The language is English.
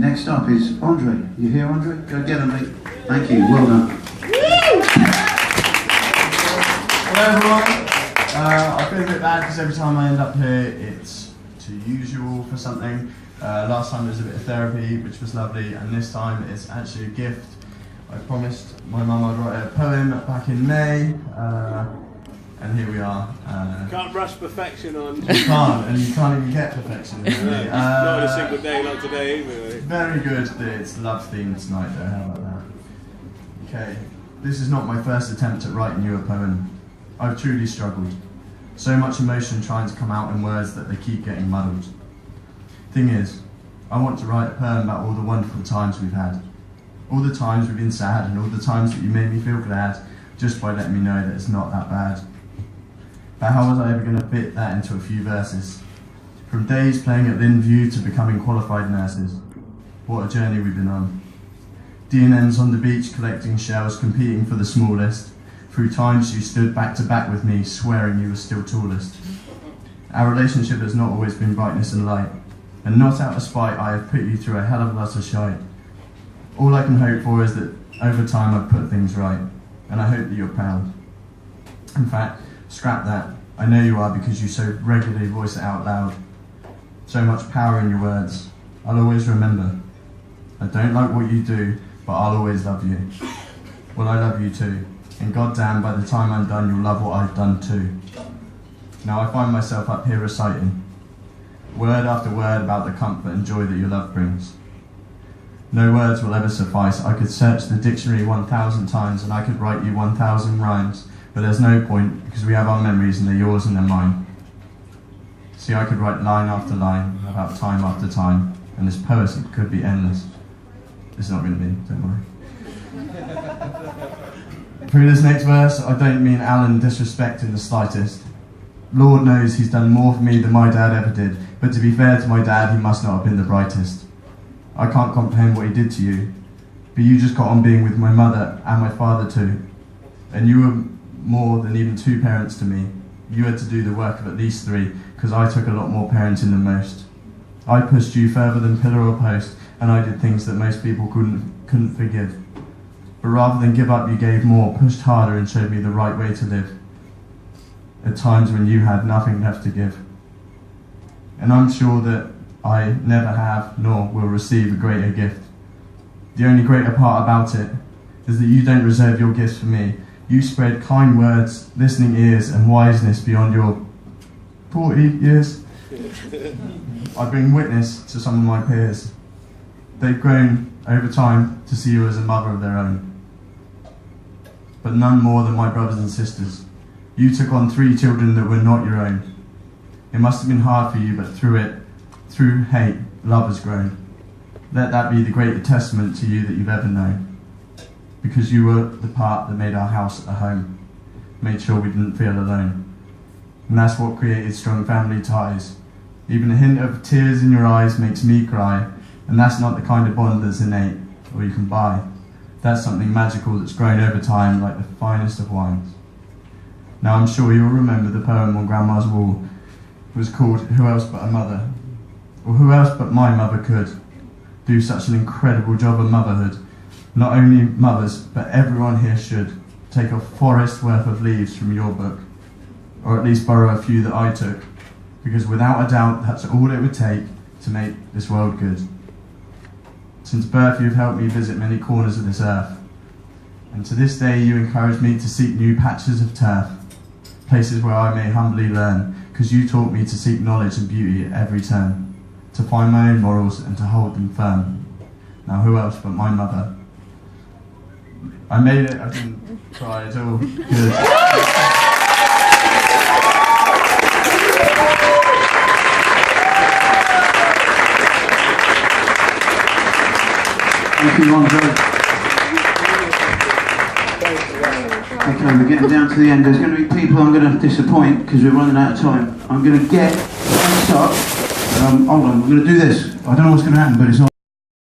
next up is Andre. You here, Andre? Go get him, mate. Thank you. Well done. Hello, everyone. I feel a bit bad because every time I end up here, it's too usual for something. Last time there was a bit of therapy, which was lovely, and this time it's actually a gift. I promised my mum I'd write a poem back in May, and here we are. Can't rush perfection on. You can't, and you can't even get perfection. Really. Not a single day like today, either. Very good. It's love themed tonight, though. How about that? Okay, this is not my first attempt at writing you a poem. I've truly struggled. So much emotion trying to come out in words that they keep getting muddled. Thing is, I want to write a poem about all the wonderful times we've had. All the times we've been sad, and all the times that you made me feel glad just by letting me know that it's not that bad. But how was I ever going to fit that into a few verses? From days playing at Linview to becoming qualified nurses. What a journey we've been on. D&Ms on the beach collecting shells, competing for the smallest. Through times you stood back to back with me, swearing you were still tallest. Our relationship has not always been brightness and light, and not out of spite I have put you through a hell of a lot of shite. All I can hope for is that over time I've put things right, and I hope that you're proud. In fact, scrap that. I know you are because you so regularly voice it out loud. So much power in your words. I'll always remember. I don't like what you do, but I'll always love you. Well, I love you too. And goddamn, by the time I'm done, you'll love what I've done too. Now I find myself up here reciting, word after word about the comfort and joy that your love brings. No words will ever suffice. I could search the dictionary 1,000 times and I could write you 1,000 rhymes, but there's no point because we have our memories and they're yours and they're mine. See, I could write line after line about time after time, and this poesy could be endless. It's not going to be, don't worry. Through this next verse, I don't mean Alan disrespect in the slightest. Lord knows he's done more for me than my dad ever did, but to be fair to my dad, he must not have been the brightest. I can't comprehend what he did to you, but you just got on being with my mother and my father too. And you were more than even two parents to me. You had to do the work of at least three, because I took a lot more parenting than most. I pushed you further than pillar or post, and I did things that most people couldn't forgive. But rather than give up, you gave more, pushed harder, and showed me the right way to live. At times when you had nothing left to give. And I'm sure that I never have, nor will receive a greater gift. The only greater part about it is that you don't reserve your gifts for me. You spread kind words, listening ears, and wiseness beyond your 40 years. I bring witness to some of my peers. They've grown over time to see you as a mother of their own. But none more than my brothers and sisters. You took on 3 children that were not your own. It must have been hard for you, but through hate, love has grown. Let that be the greater testament to you that you've ever known. Because you were the part that made our house a home, made sure we didn't feel alone. And that's what created strong family ties. Even a hint of tears in your eyes makes me cry, and that's not the kind of bond that's innate, or you can buy. That's something magical that's grown over time like the finest of wines. Now I'm sure you'll remember the poem on Grandma's wall. It was called Who Else But a Mother? Or who else but my mother could do such an incredible job of motherhood? Not only mothers, but everyone here should take a forest worth of leaves from your book, or at least borrow a few that I took, because without a doubt that's all it would take to make this world good. Since birth you've helped me visit many corners of this earth, and to this day you encourage me to seek new patches of turf, places where I may humbly learn, because you taught me to seek knowledge and beauty at every turn, to find my own morals and to hold them firm. Now who else but my mother? I made it, I didn't cry at all. Good. Thank you, Andre. Okay, we're getting down to the end. There's going to be people I'm going to disappoint because we're running out of time. I'm going to get next up. Hold on, we're going to do this. I don't know what's going to happen, but it's not